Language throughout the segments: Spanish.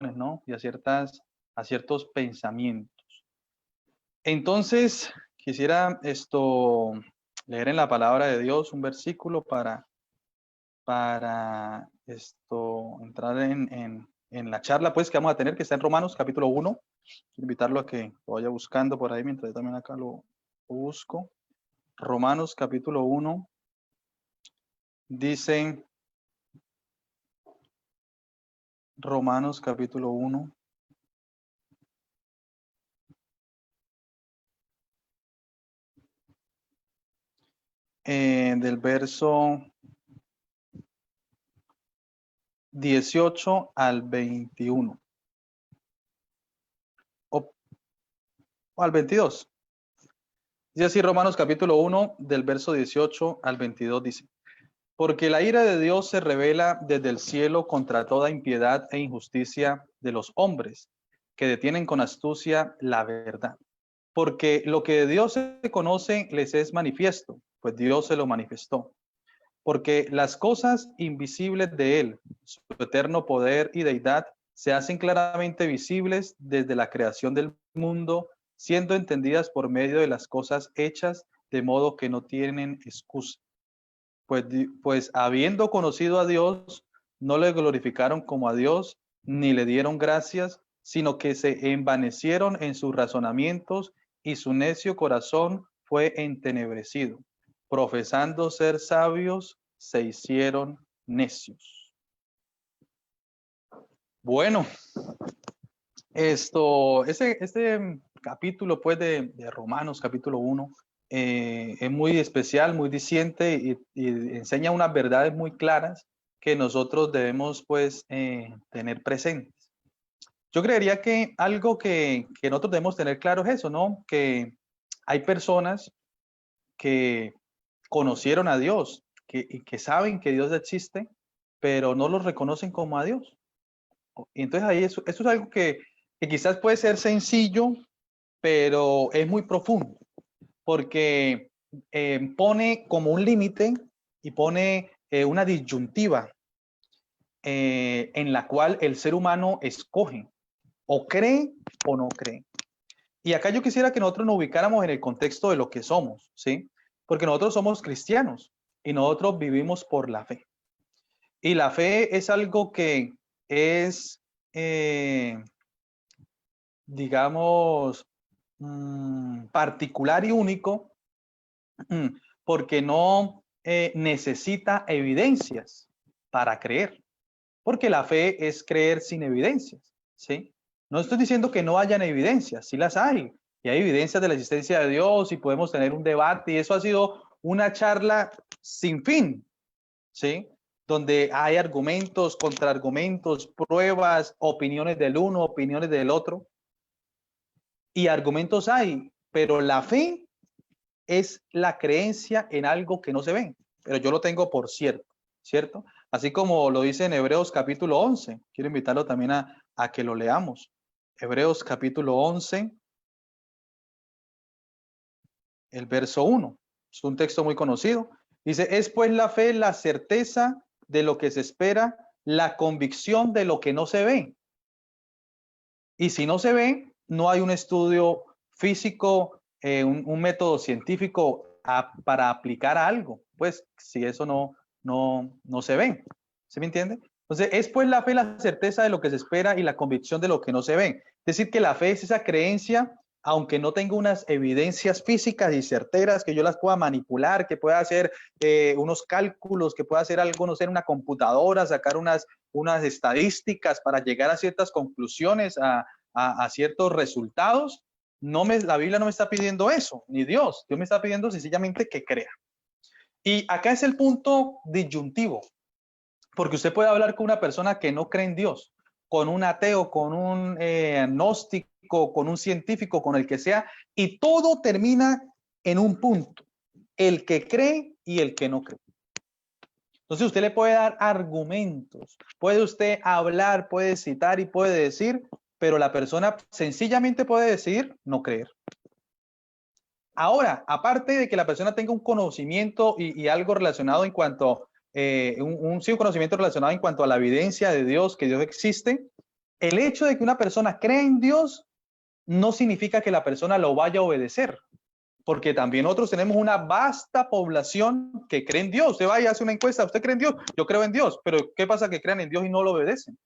¿no? Y a ciertos pensamientos. Entonces, quisiera leer en la palabra de Dios un versículo para entrar en la charla pues que vamos a tener, que está en Romanos capítulo 1. Quiero invitarlo a que lo vaya buscando por ahí mientras yo también acá lo busco. Romanos capítulo 1 dice, Romanos capítulo 1, del verso 18 al 21. O al 22. Dice así Romanos capítulo 1, del verso 18 al 22, dice: Porque la ira de Dios se revela desde el cielo contra toda impiedad e injusticia de los hombres, que detienen con astucia la verdad. Porque lo que de Dios se conoce les es manifiesto, pues Dios se lo manifestó. Porque las cosas invisibles de Él, su eterno poder y deidad, se hacen claramente visibles desde la creación del mundo, siendo entendidas por medio de las cosas hechas, de modo que no tienen excusa. Pues habiendo conocido a Dios, no le glorificaron como a Dios, ni le dieron gracias, sino que se envanecieron en sus razonamientos y su necio corazón fue entenebrecido. Profesando ser sabios, se hicieron necios. Bueno, este capítulo pues de Romanos, capítulo 1, es muy especial, muy diciente y enseña unas verdades muy claras que nosotros debemos pues tener presentes. Yo creería que algo que nosotros debemos tener claro es eso, ¿no? Que hay personas que conocieron a Dios, y que saben que Dios existe, pero no lo reconocen como a Dios. Y entonces ahí eso es algo que quizás puede ser sencillo, pero es muy profundo, porque pone como un límite y pone una disyuntiva en la cual el ser humano escoge, o cree o no cree. Y acá yo quisiera que nosotros nos ubicáramos en el contexto de lo que somos, ¿sí? Porque nosotros somos cristianos y nosotros vivimos por la fe. Y la fe es algo que es, digamos, particular y único, porque no necesita evidencias para creer, porque la fe es creer sin evidencias, ¿sí? No estoy diciendo que no hayan evidencias, sí las hay, y hay evidencias de la existencia de Dios y podemos tener un debate, y eso ha sido una charla sin fin, ¿sí? Donde hay argumentos, contraargumentos, pruebas, opiniones del uno, opiniones del otro, y argumentos hay, pero la fe es la creencia en algo que no se ve, pero yo lo tengo por cierto, ¿cierto? Así como lo dice en Hebreos capítulo 11. Quiero invitarlo también a que lo leamos. Hebreos capítulo 11, el verso 1. Es un texto muy conocido. Dice, es pues la fe la certeza de lo que se espera, la convicción de lo que no se ve. Y si no se ve, no hay un estudio físico, un método científico para aplicar algo. Pues si eso no se ve. ¿Sí me entiende? Entonces, es pues la fe la certeza de lo que se espera y la convicción de lo que no se ve. Es decir, que la fe es esa creencia, aunque no tenga unas evidencias físicas y certeras que yo las pueda manipular, que pueda hacer unos cálculos, que pueda hacer algo, no sé, en una computadora, sacar unas estadísticas para llegar a ciertas conclusiones, a ciertos resultados. La Biblia no me está pidiendo eso, ni Dios. Dios me está pidiendo sencillamente que crea. Y acá es el punto disyuntivo, porque usted puede hablar con una persona que no cree en Dios, con un ateo, con un agnóstico, con un científico, con el que sea, y todo termina en un punto: el que cree y el que no cree. Entonces usted le puede dar argumentos, puede usted hablar, puede citar y puede decir, pero la persona sencillamente puede decidir no creer. Ahora, aparte de que la persona tenga un conocimiento y algo relacionado en cuanto, sí, un conocimiento relacionado en cuanto a la evidencia de Dios, que Dios existe, el hecho de que una persona cree en Dios no significa que la persona lo vaya a obedecer, porque también nosotros tenemos una vasta población que cree en Dios. Usted va y hace una encuesta, ¿usted cree en Dios? Yo creo en Dios, pero ¿qué pasa que crean en Dios y no lo obedecen?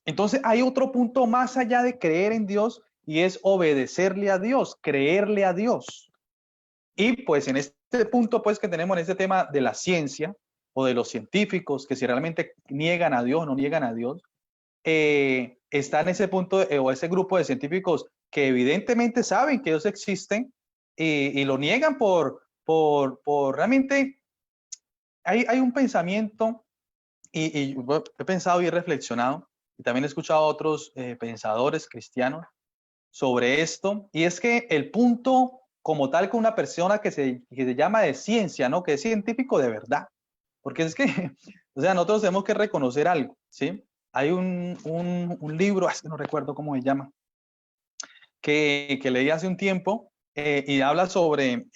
Entonces hay otro punto más allá de creer en Dios y es obedecerle a Dios, creerle a Dios. Y pues en este punto pues que tenemos en este tema de la ciencia o de los científicos, que si realmente niegan a Dios o no niegan a Dios, está en ese punto o ese grupo de científicos que evidentemente saben que Dios existe y lo niegan por realmente hay un pensamiento y he pensado y he reflexionado y también he escuchado a otros pensadores cristianos sobre esto, y es que el punto como tal con una persona que se llama de ciencia, ¿no? Que es científico de verdad, porque es que, o sea, nosotros tenemos que reconocer algo, ¿sí? Hay un libro, es que no recuerdo cómo se llama, que leí hace un tiempo y habla sobre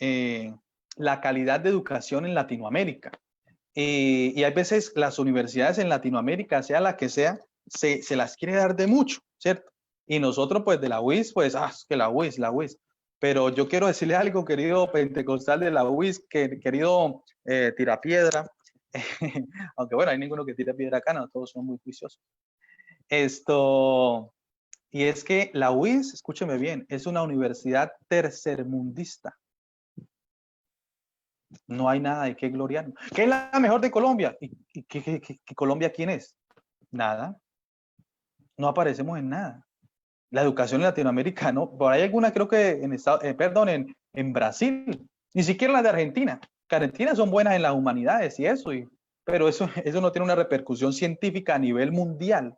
la calidad de educación en Latinoamérica. Y hay veces las universidades en Latinoamérica, sea la que sea, se las quiere dar de mucho, ¿cierto? Y nosotros, pues, de la UIS, pues, es que la UIS, la UIS. Pero yo quiero decirle algo, querido pentecostal de la UIS, querido tirapiedra, aunque bueno, hay ninguno que tire piedra acá, no, todos son muy juiciosos. Y es que la UIS, escúcheme bien, es una universidad tercermundista. No hay nada de qué gloriar. ¿Qué es la mejor de Colombia? ¿Y qué Colombia quién es? Nada. No aparecemos en nada. La educación en Latinoamérica, no. Por ahí alguna, creo que en Brasil. Ni siquiera las de Argentina. Que Argentina son buenas en las humanidades y eso. Pero eso no tiene una repercusión científica a nivel mundial.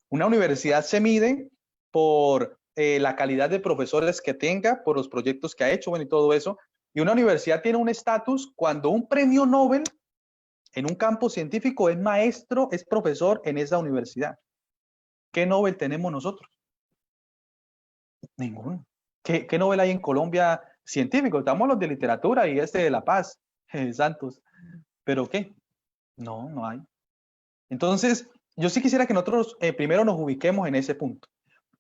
Una universidad se mide por la calidad de profesores que tenga, por los proyectos que ha hecho, bueno, y todo eso. Y una universidad tiene un estatus cuando un premio Nobel en un campo científico es maestro, es profesor en esa universidad. ¿Qué Nobel tenemos nosotros? Ninguno. ¿Qué Nobel hay en Colombia científico? Estamos los de literatura y este de La Paz, Santos. ¿Pero qué? No, no hay. Entonces, yo sí quisiera que nosotros primero nos ubiquemos en ese punto.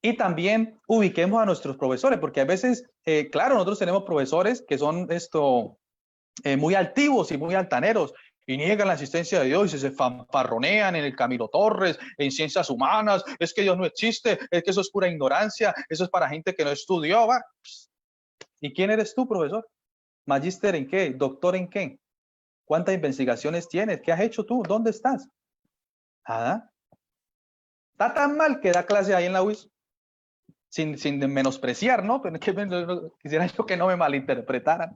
Y también ubiquemos a nuestros profesores, porque a veces, claro, nosotros tenemos profesores que son muy altivos y muy altaneros y niegan la existencia de Dios y se fanfarronean en el Camilo Torres, en ciencias humanas, es que Dios no existe, es que eso es pura ignorancia, eso es para gente que no estudió. ¿Va? ¿Y quién eres tú, profesor? ¿Magíster en qué? ¿Doctor en qué? ¿Cuántas investigaciones tienes? ¿Qué has hecho tú? ¿Dónde estás? Nada. Está tan mal que da clase ahí en la UIS. Sin menospreciar, ¿no? Pero quisiera yo que no me malinterpretaran,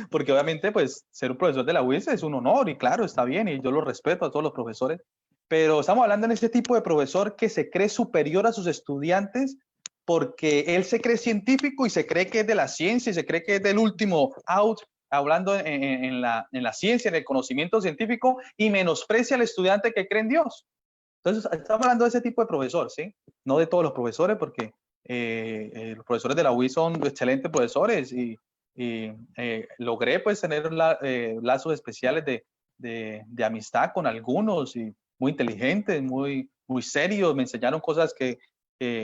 porque obviamente, pues, ser un profesor de la UIS es un honor y claro, está bien y yo lo respeto a todos los profesores, pero estamos hablando en ese tipo de profesor que se cree superior a sus estudiantes porque él se cree científico y se cree que es de la ciencia y se cree que es del último out, hablando en la ciencia, en el conocimiento científico y menosprecia al estudiante que cree en Dios. Entonces, estamos hablando de ese tipo de profesor, ¿sí? No de todos los profesores, porque los profesores de la UIS son excelentes profesores y logré pues tener lazos especiales de amistad con algunos y muy inteligentes, muy serios, me enseñaron cosas que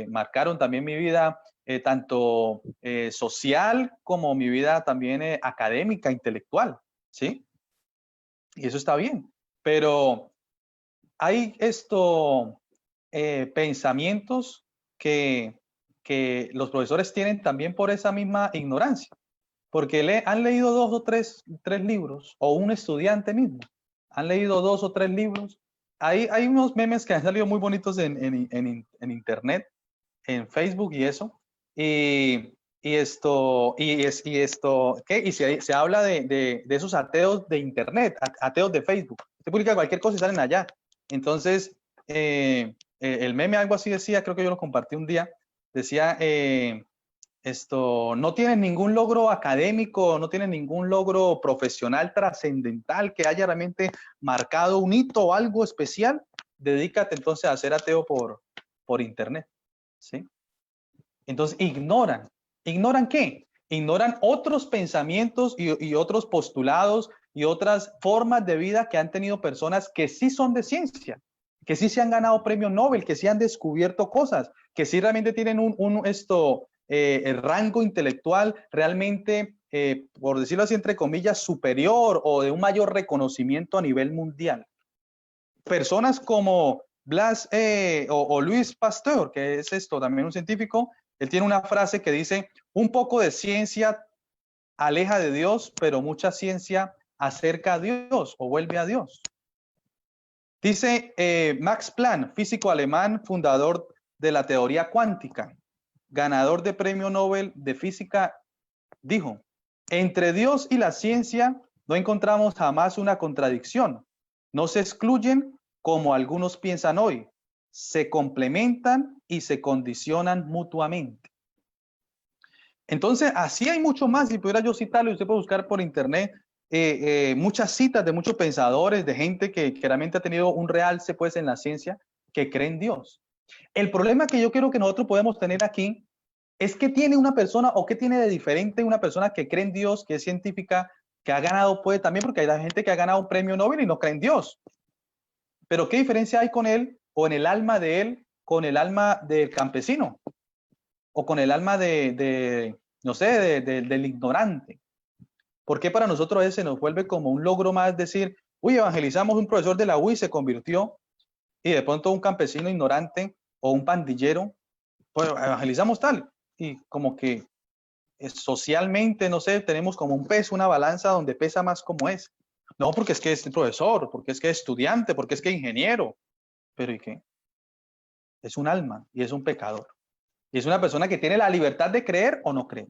marcaron también mi vida, tanto social como mi vida también académica, intelectual, ¿sí? Y eso está bien, pero hay pensamientos que los profesores tienen también por esa misma ignorancia, porque han leído dos o tres libros, o un estudiante mismo, han leído dos o tres libros. Hay unos memes que han salido muy bonitos en internet, en Facebook y eso, y se habla de esos ateos de internet, ateos de Facebook. Se publica cualquier cosa y salen allá. Entonces, el meme algo así decía, creo que yo lo compartí un día, decía, no tienen ningún logro académico, no tienen ningún logro profesional trascendental que haya realmente marcado un hito o algo especial, dedícate entonces a ser ateo por internet, ¿sí? Entonces ¿ignoran qué? Ignoran otros pensamientos y otros postulados y otras formas de vida que han tenido personas que sí son de ciencia que sí se han ganado premios Nobel, que sí han descubierto cosas, que sí realmente tienen el rango intelectual realmente, por decirlo así, entre comillas, superior o de un mayor reconocimiento a nivel mundial. Personas como Blas o Luis Pasteur, que es también un científico, él tiene una frase que dice, un poco de ciencia aleja de Dios, pero mucha ciencia acerca a Dios o vuelve a Dios. Dice Max Planck, físico alemán, fundador de la teoría cuántica, ganador de premio Nobel de física, dijo, entre Dios y la ciencia no encontramos jamás una contradicción. No se excluyen como algunos piensan hoy. Se complementan y se condicionan mutuamente. Entonces, así hay mucho más. Si pudiera yo citarlo, usted puede buscar por internet muchas citas de muchos pensadores, de gente que realmente ha tenido un realce pues en la ciencia, que cree en Dios. El problema que yo creo que nosotros podemos tener aquí es que tiene una persona o que tiene de diferente una persona que cree en Dios, que es científica, que ha ganado, puede también, porque hay gente que ha ganado un premio Nobel y no cree en Dios. Pero ¿qué diferencia hay con él o en el alma de él con el alma del campesino? O con el alma no sé, del ignorante. ¿Por qué para nosotros ese nos vuelve como un logro más decir, uy, evangelizamos un profesor de la UI, se convirtió, y de pronto un campesino ignorante o un pandillero, pues evangelizamos tal, y como que socialmente, no sé, tenemos como un peso, una balanza donde pesa más como es. No, porque es que es profesor, porque es que es estudiante, porque es que es ingeniero, pero ¿y qué? Es un alma y es un pecador. Y es una persona que tiene la libertad de creer o no creer.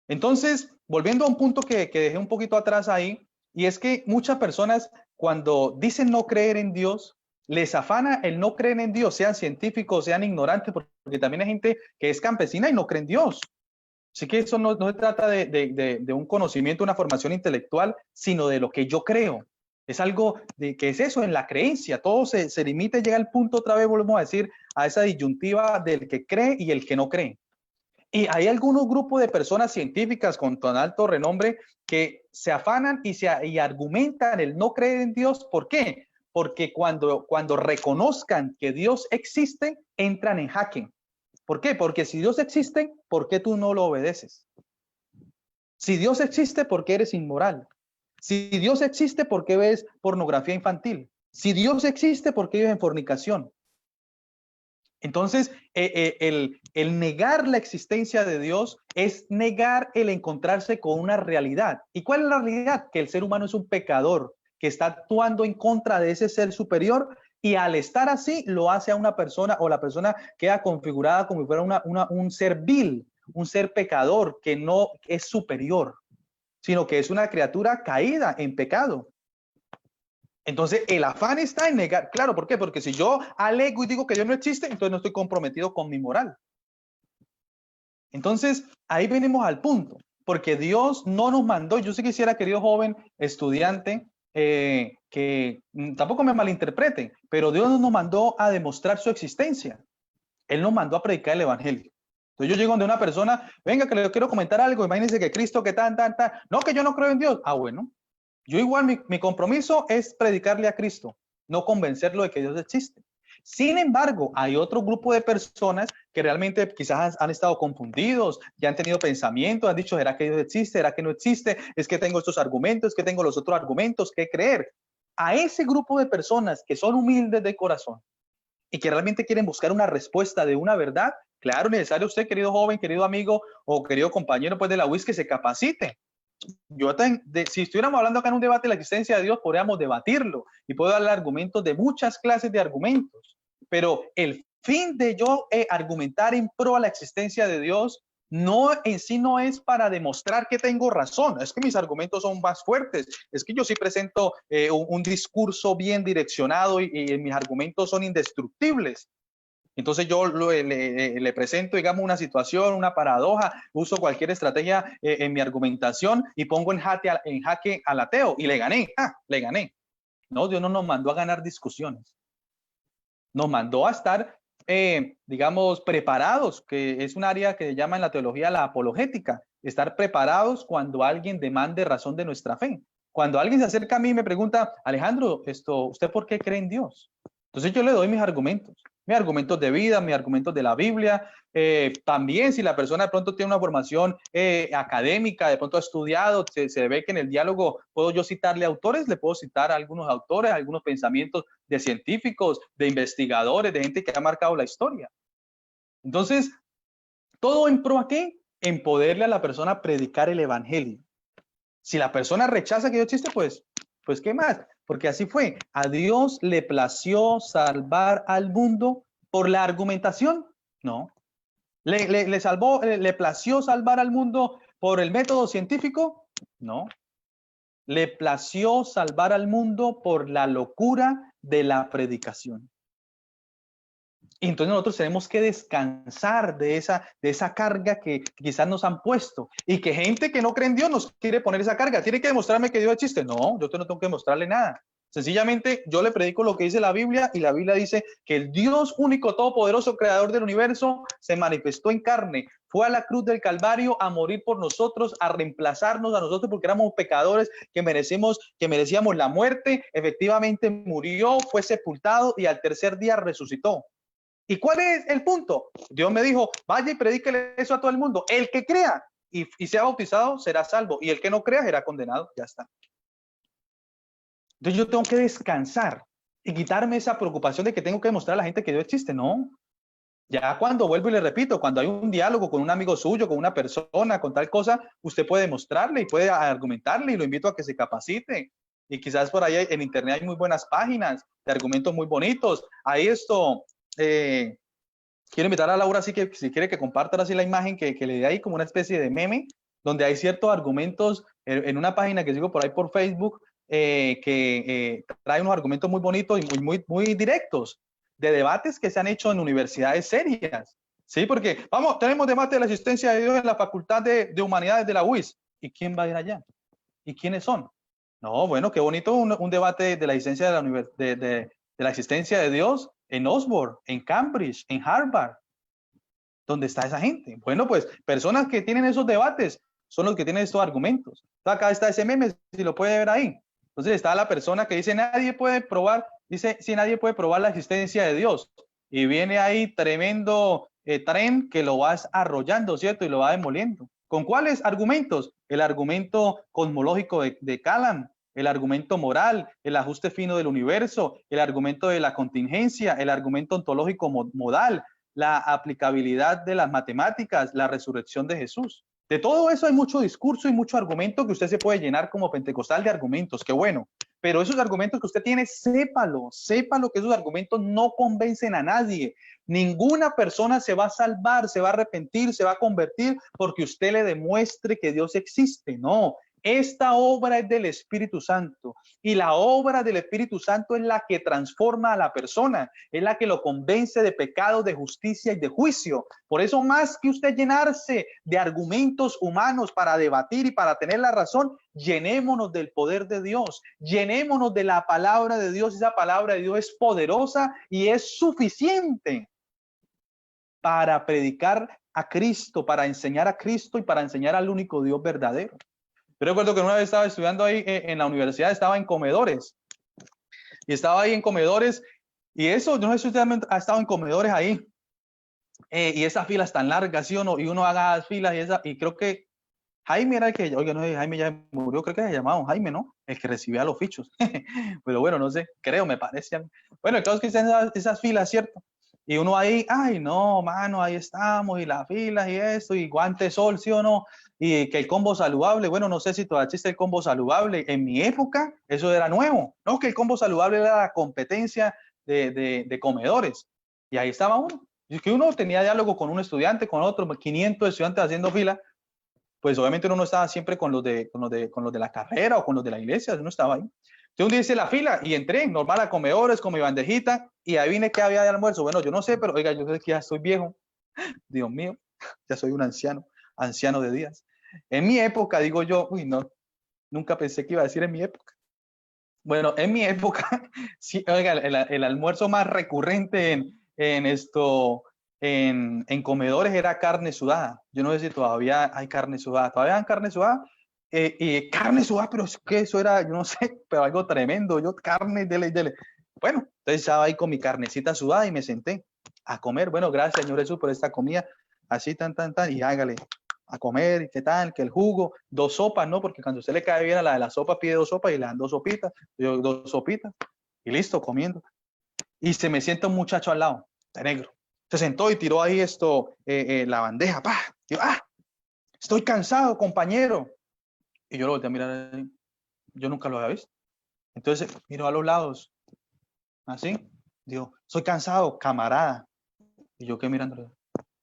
Entonces, volviendo a un punto que dejé un poquito atrás ahí, y es que muchas personas cuando dicen no creer en Dios, les afana el no creer en Dios, sean científicos, sean ignorantes, porque también hay gente que es campesina y no cree en Dios. Así que eso no se trata de un conocimiento, una formación intelectual, sino de lo que yo creo. Es algo que es eso, en la creencia. Todo se limita y llega al punto, otra vez volvemos a decir, a esa disyuntiva del que cree y el que no cree. Y hay algunos grupos de personas científicas con tan alto renombre que se afanan y argumentan el no creer en Dios. ¿Por qué? Porque cuando reconozcan que Dios existe, entran en jaque. ¿Por qué? Porque si Dios existe, ¿por qué tú no lo obedeces? Si Dios existe, ¿por qué eres inmoral? Si Dios existe, ¿por qué ves pornografía infantil? Si Dios existe, ¿por qué vives en fornicación? Entonces, el negar la existencia de Dios es negar el encontrarse con una realidad. ¿Y cuál es la realidad? Que el ser humano es un pecador, que está actuando en contra de ese ser superior y al estar así lo hace a una persona o la persona queda configurada como si fuera un ser vil, un ser pecador que no es superior, sino que es una criatura caída en pecado. Entonces, el afán está en negar. Claro, ¿por qué? Porque si yo alego y digo que Dios no existe, entonces no estoy comprometido con mi moral. Entonces, ahí venimos al punto. Porque Dios no nos mandó, yo sí quisiera, querido joven estudiante, que tampoco me malinterpreten, pero Dios no nos mandó a demostrar su existencia. Él nos mandó a predicar el evangelio. Entonces yo llego donde una persona, venga, que le quiero comentar algo, imagínense que Cristo, que tan, no, que yo no creo en Dios. Ah, bueno. Yo igual mi compromiso es predicarle a Cristo, no convencerlo de que Dios existe. Sin embargo, hay otro grupo de personas que realmente quizás han estado confundidos, ya han tenido pensamientos, han dicho, ¿será que Dios existe? ¿Será que no existe? Es que tengo estos argumentos, es que tengo los otros argumentos, ¿qué creer? A ese grupo de personas que son humildes de corazón y que realmente quieren buscar una respuesta de una verdad, claro, necesario usted, querido joven, querido amigo o querido compañero pues, de la UIS, que se capacite. Si estuviéramos hablando acá en un debate de la existencia de Dios, podríamos debatirlo y puedo darle argumentos de muchas clases de argumentos, pero el fin de yo argumentar en pro a la existencia de Dios no en sí no es para demostrar que tengo razón, es que mis argumentos son más fuertes, es que yo sí presento un discurso bien direccionado y mis argumentos son indestructibles. Entonces yo le presento, digamos, una situación, una paradoja, uso cualquier estrategia en mi argumentación y pongo en jaque al ateo y le gané, le gané. No, Dios no nos mandó a ganar discusiones. Nos mandó a estar, digamos, preparados, que es un área que se llama en la teología la apologética, estar preparados cuando alguien demande razón de nuestra fe. Cuando alguien se acerca a mí y me pregunta, Alejandro, ¿usted por qué cree en Dios? Entonces yo le doy mis argumentos de vida, mis argumentos de la Biblia. También si la persona de pronto tiene una formación académica, de pronto ha estudiado, se ve que en el diálogo puedo yo citarle autores, le puedo citar a algunos autores, algunos pensamientos de científicos, de investigadores, de gente que ha marcado la historia. Entonces, ¿todo en pro a qué? En poderle a la persona predicar el evangelio. Si la persona rechaza que Dios existe, pues ¿qué más? Porque así fue. A Dios le plació salvar al mundo por la argumentación. No. ¿Le plació salvar al mundo por el método científico? No. Le plació salvar al mundo por la locura de la predicación. Y entonces nosotros tenemos que descansar de esa carga que quizás nos han puesto, y que gente que no cree en Dios nos quiere poner esa carga. Tiene que demostrarme que Dios existe. No, yo no tengo que demostrarle nada. Sencillamente yo le predico lo que dice la Biblia, y la Biblia dice que el Dios único, todopoderoso, creador del universo, se manifestó en carne, fue a la cruz del Calvario a morir por nosotros, a reemplazarnos a nosotros porque éramos pecadores que merecíamos la muerte. Efectivamente murió, fue sepultado y al tercer día resucitó. ¿Y cuál es el punto? Dios me dijo, vaya y predíquele eso a todo el mundo. El que crea y sea bautizado será salvo, y el que no crea será condenado. Ya está. Entonces yo tengo que descansar y quitarme esa preocupación de que tengo que demostrar a la gente que Dios existe. No. Ya cuando vuelvo y le repito, cuando hay un diálogo con un amigo suyo, con una persona, con tal cosa, usted puede mostrarle y puede argumentarle, y lo invito a que se capacite. Y quizás por ahí en internet hay muy buenas páginas de argumentos muy bonitos. Ahí quiero invitar a Laura, así que si quiere que compartan así la imagen que le dé ahí como una especie de meme, donde hay ciertos argumentos en una página que sigo por ahí por Facebook, que trae unos argumentos muy bonitos y muy directos, de debates que se han hecho en universidades serias. Sí, porque tenemos debate de la existencia de Dios en la Facultad de Humanidades de la UIS. ¿Y quién va a ir allá? ¿Y quiénes son? No, bueno, qué bonito un debate de la existencia de la existencia de Dios en Oxford, en Cambridge, en Harvard. ¿Dónde está esa gente? Bueno, pues personas que tienen esos debates son los que tienen estos argumentos. Entonces, acá está ese meme, si lo puede ver ahí. Entonces está la persona que dice, nadie puede probar la existencia de Dios. Y viene ahí tremendo tren que lo va arrollando, ¿cierto? Y lo va demoliendo. ¿Con cuáles argumentos? El argumento cosmológico de Kalam, el argumento moral, el ajuste fino del universo, el argumento de la contingencia, el argumento ontológico modal, la aplicabilidad de las matemáticas, la resurrección de Jesús. De todo eso hay mucho discurso y mucho argumento que usted se puede llenar como pentecostal de argumentos. Qué bueno. Pero esos argumentos que usted tiene, sépalo que esos argumentos no convencen a nadie. Ninguna persona se va a salvar, se va a arrepentir, se va a convertir porque usted le demuestre que Dios existe. No. Esta obra es del Espíritu Santo, y la obra del Espíritu Santo es la que transforma a la persona, es la que lo convence de pecado, de justicia y de juicio. Por eso, más que usted llenarse de argumentos humanos para debatir y para tener la razón, llenémonos del poder de Dios, llenémonos de la palabra de Dios. Esa palabra de Dios es poderosa y es suficiente para predicar a Cristo, para enseñar a Cristo y para enseñar al único Dios verdadero. Yo recuerdo que una vez estaba estudiando ahí en la universidad, estaba en comedores. Y estaba ahí en comedores. Y eso, yo no sé si usted ha estado en comedores ahí. Y esas filas tan largas, ¿sí o no? Y uno haga filas y creo que Jaime era el que, oiga, no sé, Jaime ya murió, creo que se llamaba Jaime, ¿no? El que recibía los fichos. Pero bueno, no sé, creo, me parece. Bueno, el caso es que están esas filas, ¿cierto? Y uno ahí, ay, no, mano, ahí estamos, y las filas y esto, y guante sol, ¿sí o no? Y que el combo saludable, bueno, no sé si todavía existe el combo saludable. En mi época, eso era nuevo, ¿no? Que el combo saludable era la competencia de comedores. Y ahí estaba uno. Y que uno tenía diálogo con un estudiante, con otro, 500 estudiantes haciendo fila. Pues obviamente uno no estaba siempre con los de la carrera o con los de la iglesia, uno estaba ahí. Entonces un día hice la fila y entré normal a comedores con mi bandejita, y ahí vine que había de almuerzo. Bueno, yo no sé, pero oiga, yo sé que ya estoy viejo. Dios mío, ya soy un anciano de días. En mi época, digo yo, uy, no, nunca pensé que iba a decir en mi época. Bueno, en mi época, sí, oiga, el almuerzo más recurrente en comedores era carne sudada. Yo no sé si todavía hay carne sudada. ¿Todavía hay carne sudada? Y carne sudada, pero es que eso era, yo no sé, pero algo tremendo. Yo, carne, dele. Bueno, entonces estaba ahí con mi carnecita sudada y me senté a comer. Bueno, gracias, Señor Jesús, por esta comida. Así, tan, y hágale a comer, y qué tal, que el jugo, 2 sopas, ¿no? Porque cuando usted le cae bien a la de la sopa, pide 2 sopas y le dan 2 sopitas, yo 2 sopitas, y listo, comiendo. Y se me sienta un muchacho al lado, de negro. Se sentó y tiró ahí la bandeja, ¡pah! Y yo, estoy cansado, compañero. Y yo lo volteé a mirar, yo nunca lo había visto. Entonces miró a los lados, así, dijo, soy cansado, camarada. Y yo quedé mirándolo,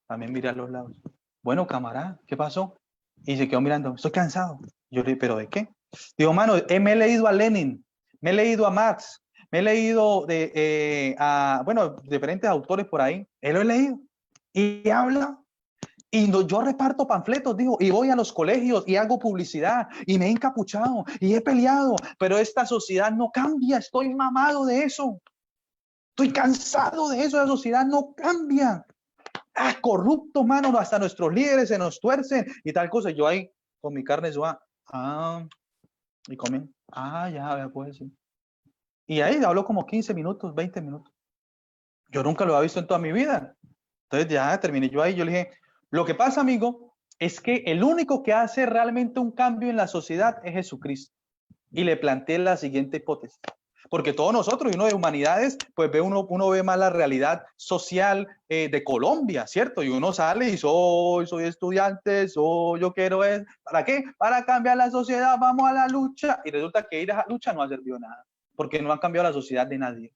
también miré a los lados. Bueno, camarada, ¿qué pasó? Y se quedó mirando, estoy cansado. Yo le dije, ¿pero de qué? Digo, mano, me he leído a Lenin, me he leído a Marx, me he leído a diferentes autores por ahí. Él lo he leído. Y habla. Y yo reparto panfletos, digo, y voy a los colegios y hago publicidad y me he encapuchado y he peleado, pero esta sociedad no cambia, estoy mamado de eso. Estoy cansado de eso, la sociedad no cambia. Corrupto, mano, hasta nuestros líderes se nos tuercen y tal cosa. Yo ahí con mi carne suave, y comen, ya, pues sí. Y ahí habló como 15 minutos, 20 minutos. Yo nunca lo había visto en toda mi vida. Entonces ya terminé yo ahí, yo le dije, lo que pasa, amigo, es que el único que hace realmente un cambio en la sociedad es Jesucristo. Y le planteé la siguiente hipótesis. Porque todos nosotros, y uno de humanidades, pues uno ve más la realidad social de Colombia, ¿cierto? Y uno sale y soy estudiante, yo quiero es, ¿para qué? Para cambiar la sociedad, vamos a la lucha. Y resulta que ir a la lucha no ha servido nada, porque no han cambiado la sociedad de nadie.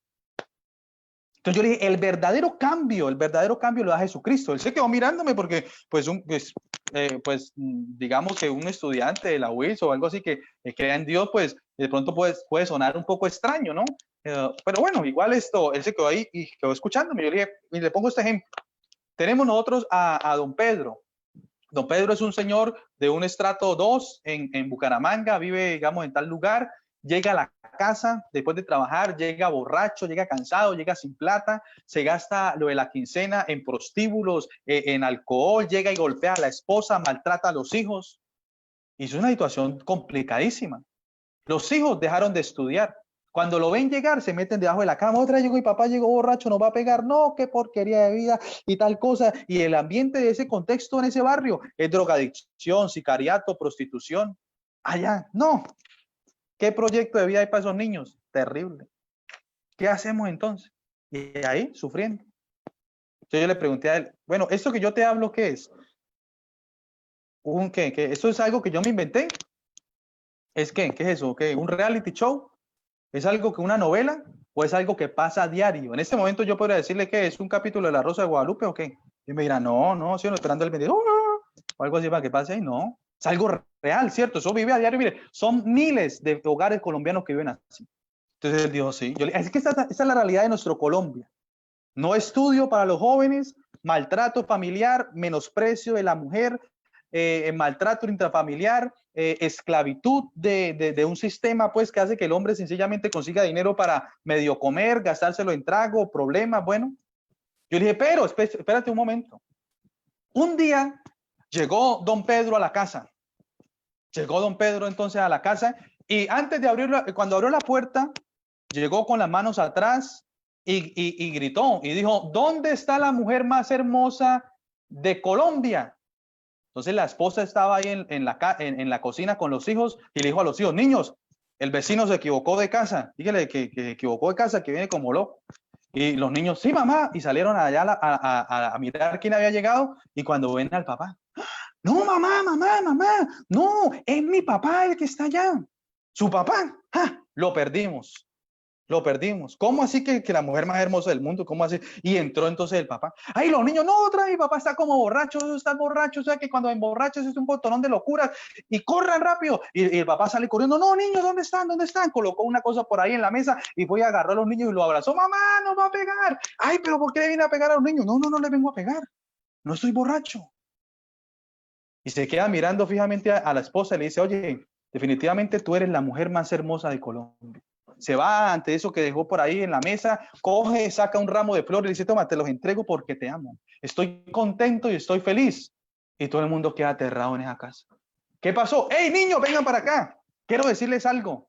Entonces yo le dije, el verdadero cambio lo da Jesucristo. Él se quedó mirándome porque, digamos que un estudiante de la UIS o algo así que crea en Dios, pues de pronto puede sonar un poco extraño, ¿no? Pero bueno, igual él se quedó ahí y quedó escuchándome. Yo le dije, y le pongo este ejemplo. Tenemos nosotros a don Pedro. Don Pedro es un señor de un estrato 2 en Bucaramanga, vive, digamos, en tal lugar, llega a la casa después de trabajar, llega borracho, llega cansado, llega sin plata, se gasta lo de la quincena en prostíbulos, en alcohol, llega y golpea a la esposa, maltrata a los hijos. Y es una situación complicadísima. Los hijos dejaron de estudiar. Cuando lo ven llegar, se meten debajo de la cama. Otra llegó y papá llegó borracho, nos va a pegar. No, qué porquería de vida y tal cosa. Y el ambiente de ese contexto en ese barrio es drogadicción, sicariato, prostitución. Allá, no. ¿Qué proyecto de vida hay para esos niños? Terrible. ¿Qué hacemos entonces? Y ahí, sufriendo. Entonces yo le pregunté a él, bueno, ¿esto que yo te hablo qué es? ¿Qué? ¿Esto es algo que yo me inventé? ¿Es qué? ¿Qué es eso? ¿Qué? ¿Un reality show? ¿Es algo que una novela o es algo que pasa a diario? En este momento yo podría decirle que es un capítulo de La Rosa de Guadalupe o qué. Y me dirá, no, sí, no, esperando el video, o algo así para que pase ahí. No, es algo real, ¿cierto? Eso vive a diario. Mire, son miles de hogares colombianos que viven así. Entonces él dijo, sí. Es que esta es la realidad de nuestro Colombia. No estudio para los jóvenes, maltrato familiar, menosprecio de la mujer, maltrato intrafamiliar, esclavitud de un sistema pues que hace que el hombre sencillamente consiga dinero para medio comer, gastárselo en trago, problemas, bueno. Yo le dije, pero espérate un momento. Un día llegó don Pedro a la casa. Llegó don Pedro entonces a la casa y antes de abrirla, cuando abrió la puerta, llegó con las manos atrás y gritó y dijo, ¿dónde está la mujer más hermosa de Colombia? Entonces la esposa estaba ahí en la cocina con los hijos y le dijo a los hijos, niños, el vecino se equivocó de casa, dígale que equivocó de casa, que viene como loco. Y los niños, sí, mamá, y salieron allá a mirar quién había llegado y cuando ven al papá, no, mamá, no, es mi papá el que está allá. Su papá, lo perdimos. Lo perdimos. ¿Cómo así que la mujer más hermosa del mundo? ¿Cómo así? Y entró entonces el papá. Ay, los niños, no, otra vez mi papá está como borracho, está borracho, o sea que cuando emborrachas es un botonón de locuras y corran rápido. Y el papá sale corriendo, no, niños, ¿dónde están? ¿Dónde están? Colocó una cosa por ahí en la mesa y fue a agarrar a los niños y lo abrazó. Mamá, no va a pegar. Ay, pero ¿por qué le viene a pegar a los niños? No le vengo a pegar. No estoy borracho. Y se queda mirando fijamente a la esposa y le dice, oye, definitivamente tú eres la mujer más hermosa de Colombia. Se va ante eso que dejó por ahí en la mesa, coge, saca un ramo de flores y dice, toma, te los entrego porque te amo. Estoy contento y estoy feliz. Y todo el mundo queda aterrado en esa casa. ¿Qué pasó? ¡Hey, niños, vengan para acá! Quiero decirles algo.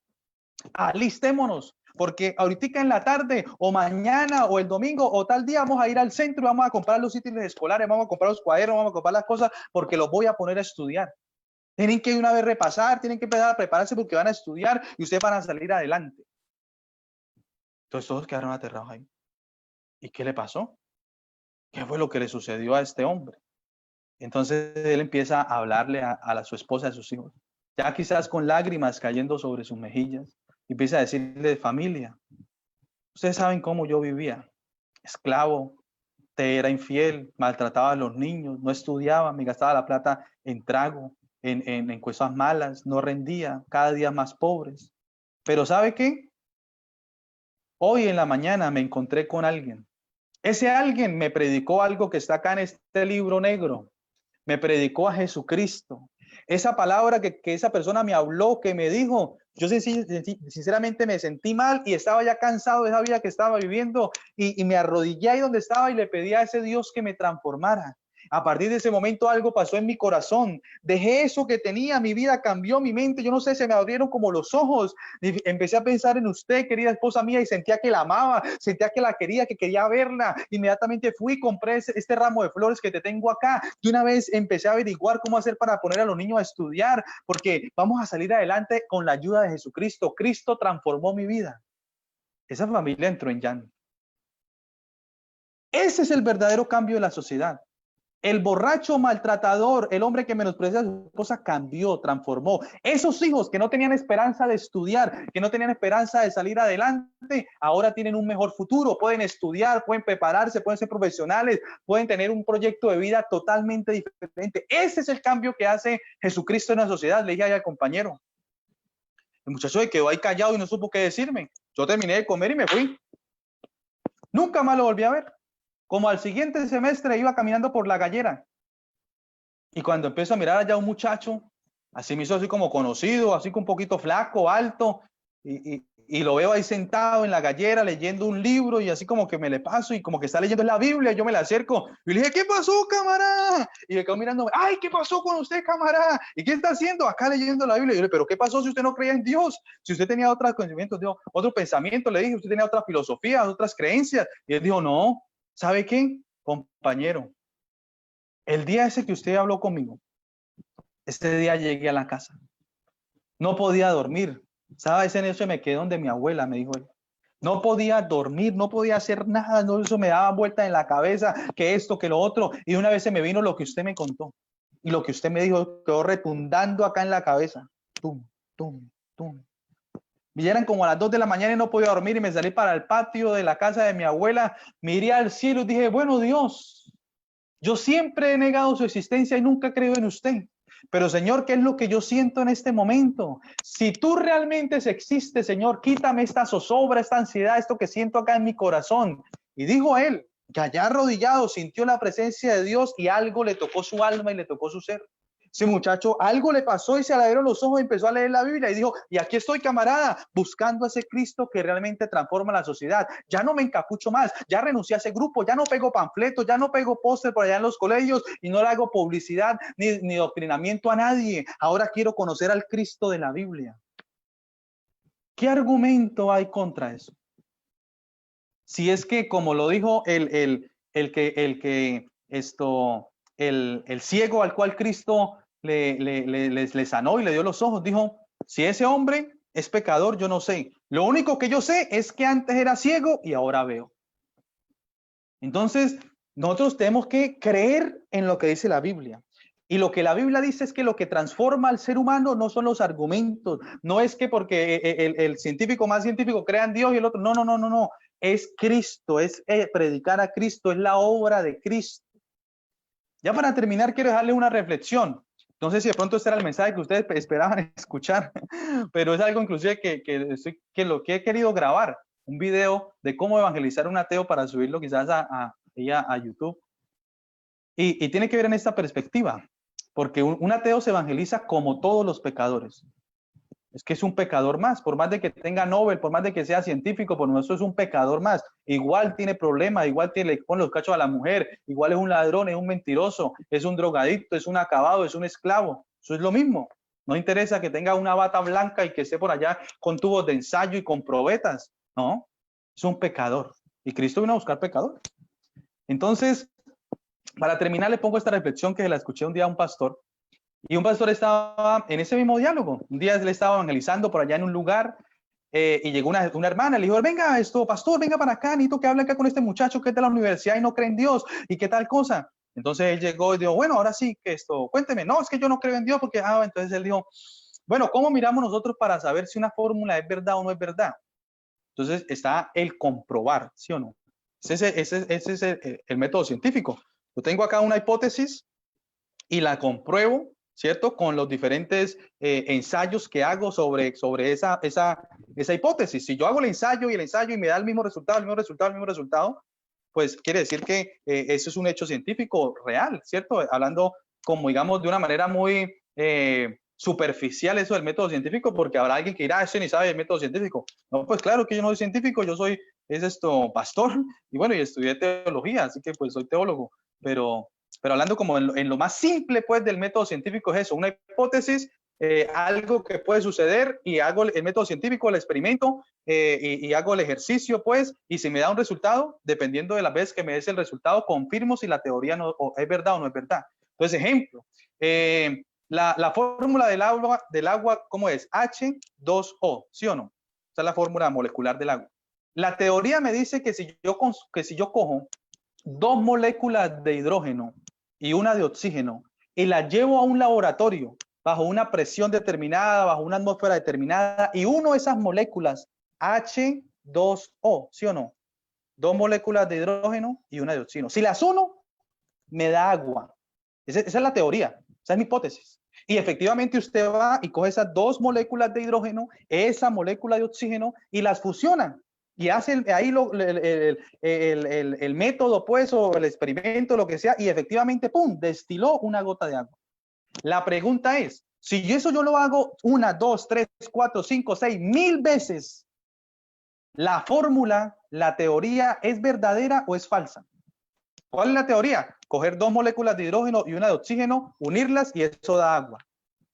Alistémonos, porque ahorita en la tarde o mañana o el domingo o tal día vamos a ir al centro y vamos a comprar los útiles escolares, vamos a comprar los cuadernos, vamos a comprar las cosas porque los voy a poner a estudiar. Tienen que una vez repasar, tienen que empezar a prepararse porque van a estudiar y ustedes van a salir adelante. Entonces todos quedaron aterrados ahí. ¿Y qué le pasó? ¿Qué fue lo que le sucedió a este hombre? Entonces él empieza a hablarle a su esposa, a sus hijos, ya quizás con lágrimas cayendo sobre sus mejillas, y empieza a decirle: familia, ustedes saben cómo yo vivía, esclavo, te era infiel, maltrataba a los niños, no estudiaba, me gastaba la plata en trago, en cosas malas, no rendía, cada día más pobres. Pero ¿sabe qué? Hoy en la mañana me encontré con alguien. Ese alguien me predicó algo que está acá en este libro negro. Me predicó a Jesucristo. Esa palabra que esa persona me habló, que me dijo, yo sinceramente me sentí mal y estaba ya cansado de esa vida que estaba viviendo y me arrodillé ahí donde estaba y le pedí a ese Dios que me transformara. A partir de ese momento algo pasó en mi corazón. Dejé eso que tenía, mi vida cambió, mi mente, yo no sé, se me abrieron como los ojos. Y empecé a pensar en usted, querida esposa mía, y sentía que la amaba, sentía que la quería, que quería verla. Inmediatamente fui y compré este ramo de flores que te tengo acá. De una vez empecé a averiguar cómo hacer para poner a los niños a estudiar, porque vamos a salir adelante con la ayuda de Jesucristo. Cristo transformó mi vida. Esa familia entró en llanto. Ese es el verdadero cambio de la sociedad. El borracho maltratador, el hombre que menosprecia a su esposa, cambió, transformó. Esos hijos que no tenían esperanza de estudiar, que no tenían esperanza de salir adelante, ahora tienen un mejor futuro, pueden estudiar, pueden prepararse, pueden ser profesionales, pueden tener un proyecto de vida totalmente diferente. Ese es el cambio que hace Jesucristo en la sociedad. Le dije al compañero. El muchacho se quedó ahí callado y no supo qué decirme. Yo terminé de comer y me fui. Nunca más lo volví a ver. Como al siguiente semestre iba caminando por la gallera y cuando empiezo a mirar allá un muchacho, así me hizo así como conocido, así un poquito flaco, alto, y lo veo ahí sentado en la gallera leyendo un libro y así como que me le paso y como que está leyendo la Biblia, yo me la acerco y le dije: ¿qué pasó, camarada? Y me quedo mirando: ay, ¿qué pasó con usted, camarada? ¿Y qué está haciendo? Acá leyendo la Biblia. Y yo le dije: ¿pero qué pasó si usted no creía en Dios? Si usted tenía otros conocimientos, otro pensamiento, le dije, usted tenía otra filosofía, otras creencias. Y él dijo: no. ¿Sabe qué, compañero? El día ese que usted habló conmigo, este día llegué a la casa. No podía dormir. ¿Sabe? Ese noche me quedé donde mi abuela, me dijo él. No podía dormir, no podía hacer nada, no, eso me daba vuelta en la cabeza, que esto, que lo otro. Y una vez se me vino lo que usted me contó. Y lo que usted me dijo quedó retundando acá en la cabeza. Tum, tum, tum. Eran como a las 2 de la mañana y no podía dormir y me salí para el patio de la casa de mi abuela, miré al cielo y dije: bueno, Dios, yo siempre he negado su existencia y nunca creo en usted. Pero Señor, ¿qué es lo que yo siento en este momento? Si tú realmente existes, Señor, quítame esta zozobra, esta ansiedad, esto que siento acá en mi corazón. Y dijo él, que allá arrodillado sintió la presencia de Dios y algo le tocó su alma y le tocó su ser. Ese muchacho, algo le pasó y se le abrieron los ojos y empezó a leer la Biblia y dijo: y aquí estoy, camarada, buscando a ese Cristo que realmente transforma la sociedad. Ya no me encapucho más, ya renuncié a ese grupo, ya no pego panfletos, ya no pego póster por allá en los colegios y no le hago publicidad ni doctrinamiento a nadie. Ahora quiero conocer al Cristo de la Biblia. ¿Qué argumento hay contra eso? Si es que, como lo dijo el ciego al cual Cristo le sanó y le dio los ojos, dijo: si ese hombre es pecador, yo no sé. Lo único que yo sé es que antes era ciego y ahora veo. Entonces, nosotros tenemos que creer en lo que dice la Biblia. Y lo que la Biblia dice es que lo que transforma al ser humano no son los argumentos, no es que porque el científico más científico crea en Dios y el otro, no. Es Cristo, es predicar a Cristo, es la obra de Cristo. Ya para terminar, quiero dejarle una reflexión. No sé si de pronto este era el mensaje que ustedes esperaban escuchar, pero es algo inclusive que lo que he querido grabar, un video de cómo evangelizar a un ateo para subirlo quizás a YouTube. Y tiene que ver en esta perspectiva, porque un ateo se evangeliza como todos los pecadores. Es que es un pecador más, por más de que tenga Nobel, por más de que sea científico, por eso es un pecador más. Igual tiene problemas, igual le pone los cachos a la mujer, igual es un ladrón, es un mentiroso, es un drogadicto, es un acabado, es un esclavo. Eso es lo mismo. No interesa que tenga una bata blanca y que esté por allá con tubos de ensayo y con probetas. No, es un pecador. Y Cristo vino a buscar pecadores. Entonces, para terminar, le pongo esta reflexión que la escuché un día a un pastor. Y un pastor estaba en ese mismo diálogo. Un día le estaba evangelizando por allá en un lugar y llegó una hermana, le dijo, venga, pastor, venga para acá, necesito que hable acá con este muchacho que es de la universidad y no cree en Dios y qué tal cosa. Entonces él llegó y dijo, bueno, ahora sí, que cuénteme, no, es que yo no creo en Dios porque, entonces él dijo, bueno, ¿cómo miramos nosotros para saber si una fórmula es verdad o no es verdad? Entonces está el comprobar, ¿sí o no? Ese es el método científico. Yo tengo acá una hipótesis y la compruebo, ¿cierto? Con los diferentes ensayos que hago sobre esa hipótesis. Si yo hago el ensayo y me da el mismo resultado, pues quiere decir que eso es un hecho científico real, ¿cierto? Hablando como, digamos, de una manera muy superficial eso del método científico, porque habrá alguien que dirá, ese ni sabe el método científico. No, pues claro que yo no soy científico, yo soy, pastor, y bueno, y estudié teología, así que pues soy teólogo, pero hablando como en lo más simple, pues, del método científico es eso, una hipótesis, algo que puede suceder y hago el método científico, el experimento y hago el ejercicio, pues, y si me da un resultado, dependiendo de las veces que me des el resultado, confirmo si la teoría es verdad o no es verdad. Entonces, ejemplo, la fórmula del agua, ¿cómo es? H2O, ¿sí o no? Esa es la fórmula molecular del agua. La teoría me dice que si yo cojo dos moléculas de hidrógeno y una de oxígeno y las llevo a un laboratorio bajo una presión determinada, bajo una atmósfera determinada, y uno de esas moléculas, H2O, ¿sí o no? Dos moléculas de hidrógeno y una de oxígeno. Si las uno, me da agua. Esa es la teoría, esa es mi hipótesis. Y efectivamente usted va y coge esas dos moléculas de hidrógeno, esa molécula de oxígeno, y las fusiona. Y hace ahí el método, pues, o el experimento, lo que sea, y efectivamente, ¡pum!, destiló una gota de agua. La pregunta es, si eso yo lo hago 1, 2, 3, 4, 5, 6, 1000 veces, ¿la fórmula, la teoría es verdadera o es falsa? ¿Cuál es la teoría? Coger dos moléculas de hidrógeno y una de oxígeno, unirlas y eso da agua.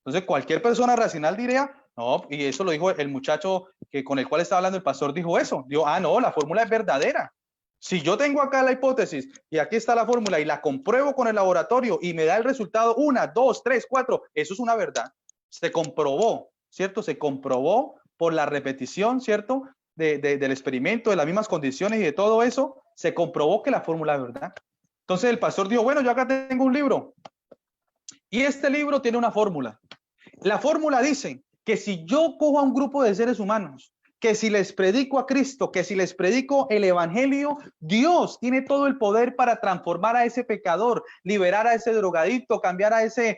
Entonces cualquier persona racional diría, no, y eso lo dijo el muchacho con el cual estaba hablando el pastor, dijo eso. Dijo, no, la fórmula es verdadera. Si yo tengo acá la hipótesis y aquí está la fórmula y la compruebo con el laboratorio y me da el resultado 1, 2, 3, 4, eso es una verdad. Se comprobó, ¿cierto? Se comprobó por la repetición, ¿cierto? Del experimento, de las mismas condiciones y de todo eso, se comprobó que la fórmula es verdad. Entonces el pastor dijo, bueno, yo acá tengo un libro y este libro tiene una fórmula. La fórmula dice que si yo cojo a un grupo de seres humanos, que si les predico a Cristo, que si les predico el evangelio, Dios tiene todo el poder para transformar a ese pecador, liberar a ese drogadicto, cambiar a ese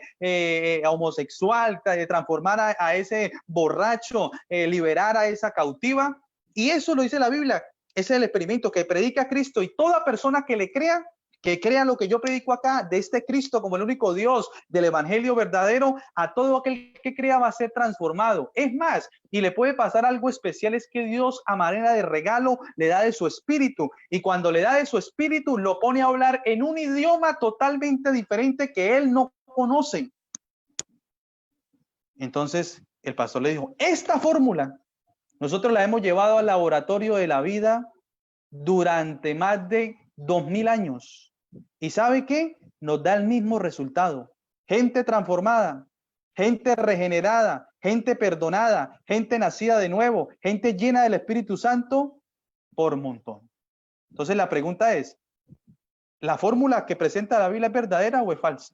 homosexual, transformar a ese borracho, liberar a esa cautiva. Y eso lo dice la Biblia. Ese es el experimento, que predica a Cristo, y toda persona que le crea, que crean lo que yo predico acá, de este Cristo como el único Dios, del evangelio verdadero, a todo aquel que crea va a ser transformado. Es más, y le puede pasar algo especial, es que Dios, a manera de regalo, le da de su espíritu, y cuando le da de su espíritu, lo pone a hablar en un idioma totalmente diferente que él no conoce. Entonces el pastor le dijo, esta fórmula nosotros la hemos llevado al laboratorio de la vida durante más de 2000 años. ¿Y sabe qué? Nos da el mismo resultado. Gente transformada, gente regenerada, gente perdonada, gente nacida de nuevo, gente llena del Espíritu Santo por montón. Entonces la pregunta es, ¿la fórmula que presenta la Biblia es verdadera o es falsa?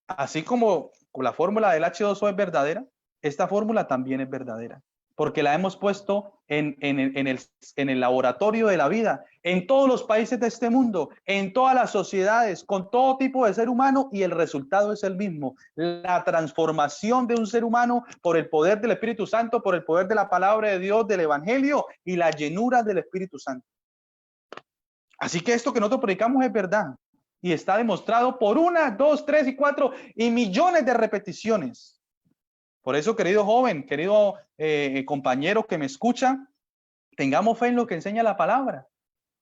Así como la fórmula del H2O es verdadera, esta fórmula también es verdadera, porque la hemos puesto en el laboratorio de la vida, en todos los países de este mundo, en todas las sociedades, con todo tipo de ser humano, y el resultado es el mismo: la transformación de un ser humano por el poder del Espíritu Santo, por el poder de la palabra de Dios, del Evangelio y la llenura del Espíritu Santo. Así que esto que nosotros predicamos es verdad. Y está demostrado por 1, 2, 3 y 4 y millones de repeticiones. Por eso, querido joven, querido compañero que me escucha, tengamos fe en lo que enseña la palabra.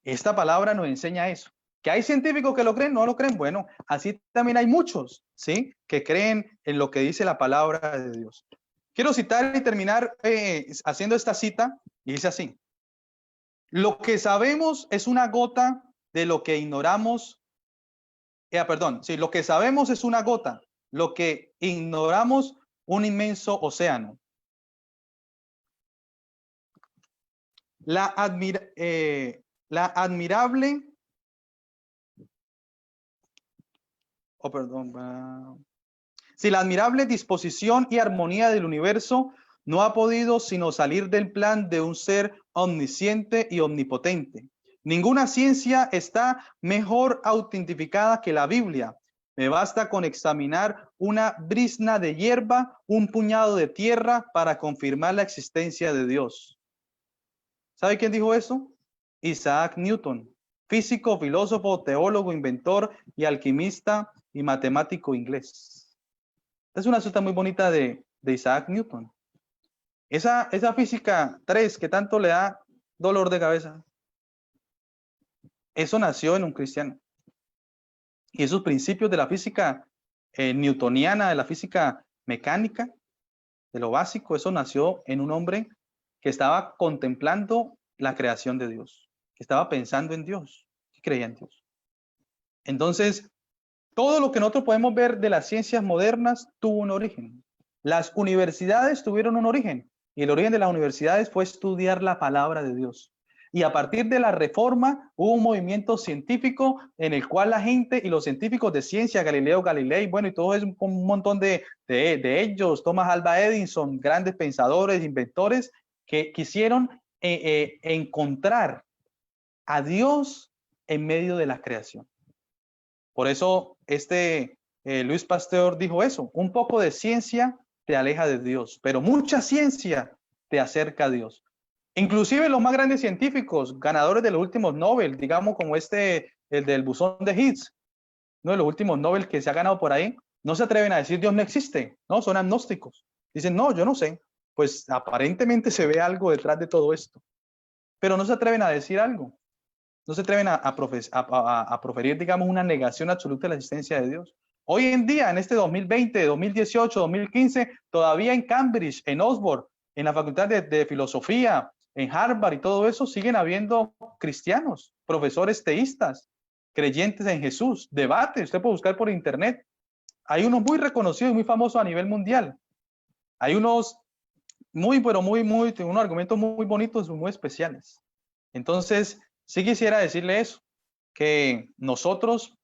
Esta palabra nos enseña eso. ¿Que hay científicos que lo creen? No lo creen. Bueno, así también hay muchos, ¿sí?, que creen en lo que dice la palabra de Dios. Quiero citar y terminar haciendo esta cita, y dice así: Lo que sabemos es una gota de lo que ignoramos. Lo que sabemos es una gota, lo que ignoramos un inmenso océano. La admirable, si la admirable disposición y armonía del universo no ha podido sino salir del plan de un ser omnisciente y omnipotente. Ninguna ciencia está mejor autentificada que la Biblia. Me basta con examinar una brizna de hierba, un puñado de tierra para confirmar la existencia de Dios. ¿Sabe quién dijo eso? Isaac Newton, físico, filósofo, teólogo, inventor y alquimista y matemático inglés. Es una cita muy bonita de Isaac Newton. Esa física 3 que tanto le da dolor de cabeza, eso nació en un cristiano. Y esos principios de la física newtoniana, de la física mecánica, de lo básico, eso nació en un hombre que estaba contemplando la creación de Dios, que estaba pensando en Dios, que creía en Dios. Entonces, todo lo que nosotros podemos ver de las ciencias modernas tuvo un origen. Las universidades tuvieron un origen, y el origen de las universidades fue estudiar la palabra de Dios. Y a partir de la Reforma hubo un movimiento científico en el cual la gente y los científicos de ciencia, Galileo Galilei, bueno, y todo es un montón de ellos, Thomas Alva Edison, grandes pensadores, inventores, que quisieron encontrar a Dios en medio de la creación. Por eso Luis Pasteur dijo eso: un poco de ciencia te aleja de Dios, pero mucha ciencia te acerca a Dios. Inclusive los más grandes científicos, ganadores de los últimos Nobel, digamos como el del buzón de Higgs, uno de los últimos Nobel que se ha ganado por ahí, no se atreven a decir Dios no existe, no, son agnósticos. Dicen, no, yo no sé. Pues aparentemente se ve algo detrás de todo esto, pero no se atreven a decir algo. No se atreven a proferir, digamos, una negación absoluta de la existencia de Dios. Hoy en día, en este 2020, 2018, 2015, todavía en Cambridge, en Oxford, en la Facultad de Filosofía, en Harvard y todo eso, siguen habiendo cristianos, profesores teístas, creyentes en Jesús, debates. Usted puede buscar por internet. Hay unos muy reconocidos y muy famosos a nivel mundial. Hay unos unos argumentos muy bonitos y muy especiales. Entonces, sí quisiera decirle eso, que nosotros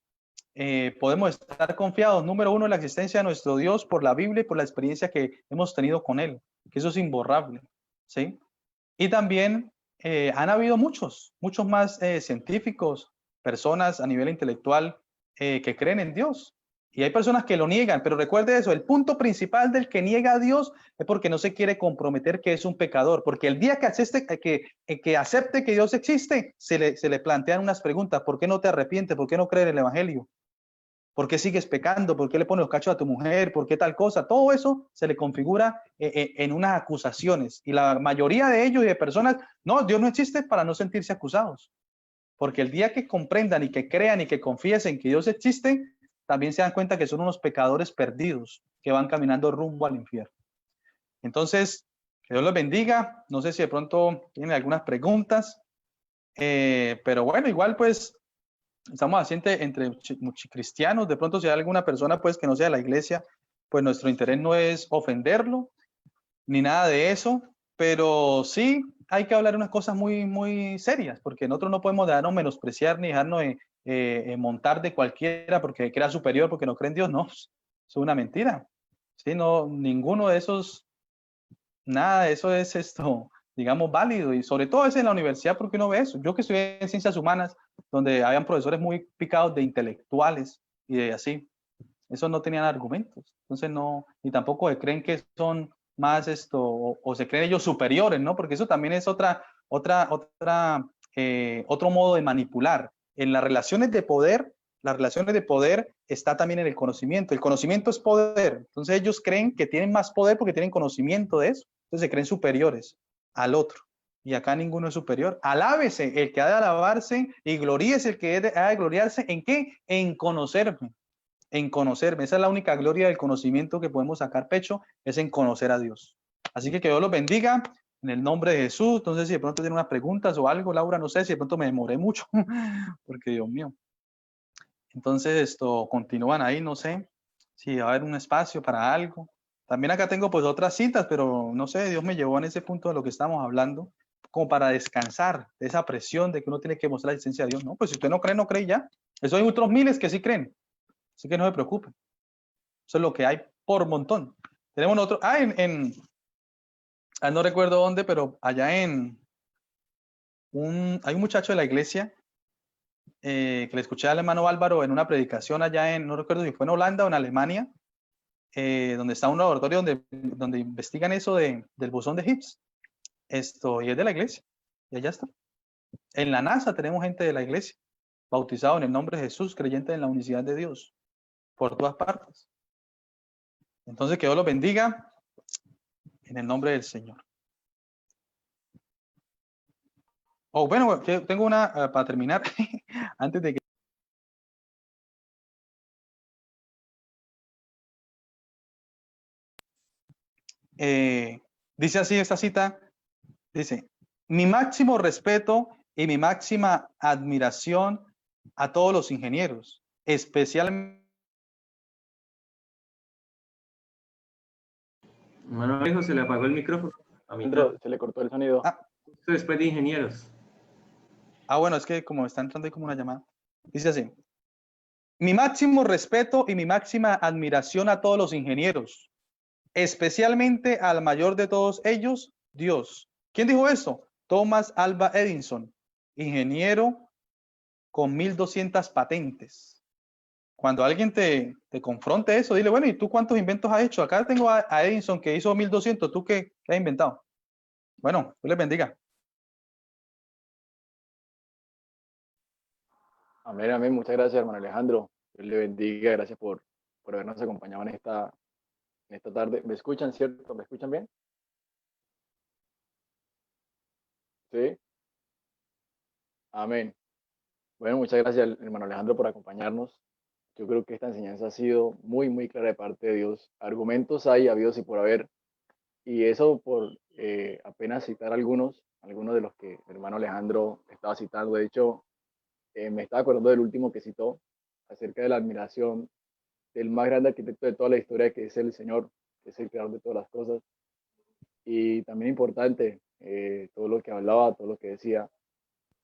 podemos estar confiados, número uno, en la existencia de nuestro Dios por la Biblia y por la experiencia que hemos tenido con Él, que eso es imborrable, ¿sí? Y también han habido muchos más científicos, personas a nivel intelectual que creen en Dios. Y hay personas que lo niegan, pero recuerde eso, el punto principal del que niega a Dios es porque no se quiere comprometer que es un pecador, porque el día que acepte que Dios existe, se le plantean unas preguntas: ¿por qué no te arrepientes? ¿Por qué no crees en el Evangelio? ¿Por qué sigues pecando? ¿Por qué le pones los cachos a tu mujer? ¿Por qué tal cosa? Todo eso se le configura en unas acusaciones. Y la mayoría de ellos y de personas, no, Dios no existe, para no sentirse acusados. Porque el día que comprendan y que crean y que confiesen que Dios existe, también se dan cuenta que son unos pecadores perdidos que van caminando rumbo al infierno. Entonces, que Dios los bendiga. No sé si de pronto tienen algunas preguntas, pero bueno, igual pues estamos haciendo entre cristianos. De pronto si hay alguna persona pues que no sea de la iglesia, pues nuestro interés no es ofenderlo ni nada de eso, pero sí hay que hablar unas cosas muy serias, porque nosotros no podemos dejarnos menospreciar ni dejarnos montar de cualquiera porque crea superior, porque no cree en Dios. No, es una mentira. Sí, no, ninguno de esos, nada de eso es digamos, válido, y sobre todo es en la universidad, porque uno ve eso. Yo que estudié en ciencias humanas, donde habían profesores muy picados de intelectuales y de así, esos no tenían argumentos, entonces no, ni tampoco se creen que son más o se creen ellos superiores, ¿no? Porque eso también es otro modo de manipular. En las relaciones de poder está también en el conocimiento es poder. Entonces ellos creen que tienen más poder porque tienen conocimiento de eso, entonces se creen superiores al otro. Y acá ninguno es superior. Alábese el que ha de alabarse y gloríese el que ha de gloriarse. ¿En qué? En conocerme. En conocerme. Esa es la única gloria del conocimiento que podemos sacar pecho, es en conocer a Dios. Así que Dios los bendiga. En el nombre de Jesús. Entonces, si de pronto tiene unas preguntas o algo, Laura, no sé si de pronto me demoré mucho, porque Dios mío. Entonces, continúan ahí, no sé si va a haber un espacio para algo. También acá tengo pues otras citas, pero no sé, Dios me llevó en ese punto de lo que estamos hablando, como para descansar de esa presión de que uno tiene que mostrar la existencia de Dios. No, pues si usted no cree, no cree ya. Eso hay otros miles que sí creen, así que no se preocupen. Eso es lo que hay por montón. Tenemos otro, no recuerdo dónde, pero allá hay un muchacho de la iglesia que le escuché al hermano Álvaro en una predicación allá no recuerdo si fue en Holanda o en Alemania, donde está un laboratorio donde investigan eso del bosón de Higgs. Y es de la iglesia. Y allá está. En la NASA tenemos gente de la iglesia, bautizado en el nombre de Jesús, creyente en la unicidad de Dios, por todas partes. Entonces, que Dios los bendiga en el nombre del Señor. Oh, bueno, tengo una para terminar, antes de que... dice así esta cita, dice, mi máximo respeto y mi máxima admiración a todos los ingenieros, especialmente... Manuel, se le apagó el micrófono. A mitad. Se le cortó el sonido. Después de ingenieros. Bueno, es que como está entrando ahí como una llamada. Dice así, mi máximo respeto y mi máxima admiración a todos los ingenieros, especialmente al mayor de todos ellos, Dios. ¿Quién dijo esto? Thomas Alva Edison, ingeniero con 1200 patentes. Cuando alguien te confronte eso, dile, bueno, ¿y tú cuántos inventos has hecho? Acá tengo a Edison que hizo 1200, ¿tú qué has inventado? Bueno, Dios les bendiga. Amén, amén. Muchas gracias, hermano Alejandro. Dios le bendiga. Gracias por habernos acompañado en esta tarde. ¿Me escuchan, cierto? ¿Me escuchan bien? Sí. Amén. Bueno, muchas gracias, hermano Alejandro, por acompañarnos. Yo creo que esta enseñanza ha sido muy, muy clara de parte de Dios. Argumentos hay, habidos y por haber. Y eso por apenas citar algunos de los que el hermano Alejandro estaba citando. De hecho, me estaba acordando del último que citó, acerca de la admiración del más grande arquitecto de toda la historia, que es el Señor, que es el creador de todas las cosas. Y también importante, todo lo que hablaba, todo lo que decía.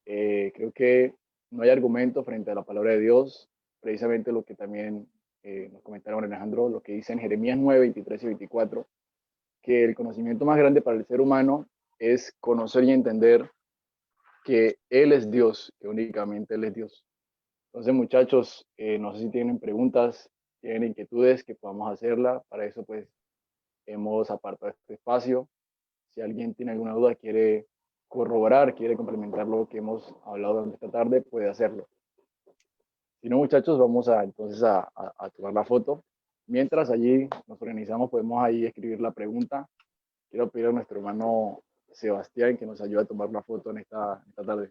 Creo que no hay argumento frente a la palabra de Dios, precisamente lo que también nos comentaron Alejandro, lo que dice en Jeremías 9, 23 y 24, que el conocimiento más grande para el ser humano es conocer y entender que Él es Dios, que únicamente Él es Dios. Entonces, muchachos, no sé si tienen preguntas, tienen inquietudes, que podamos hacerla. Para eso, pues, hemos apartado este espacio. Si alguien tiene alguna duda, quiere corroborar, quiere complementar lo que hemos hablado durante esta tarde, puede hacerlo. Si no, muchachos, vamos entonces a tomar la foto. Mientras allí nos organizamos, podemos ahí escribir la pregunta. Quiero pedir a nuestro hermano Sebastián que nos ayude a tomar la foto en esta tarde.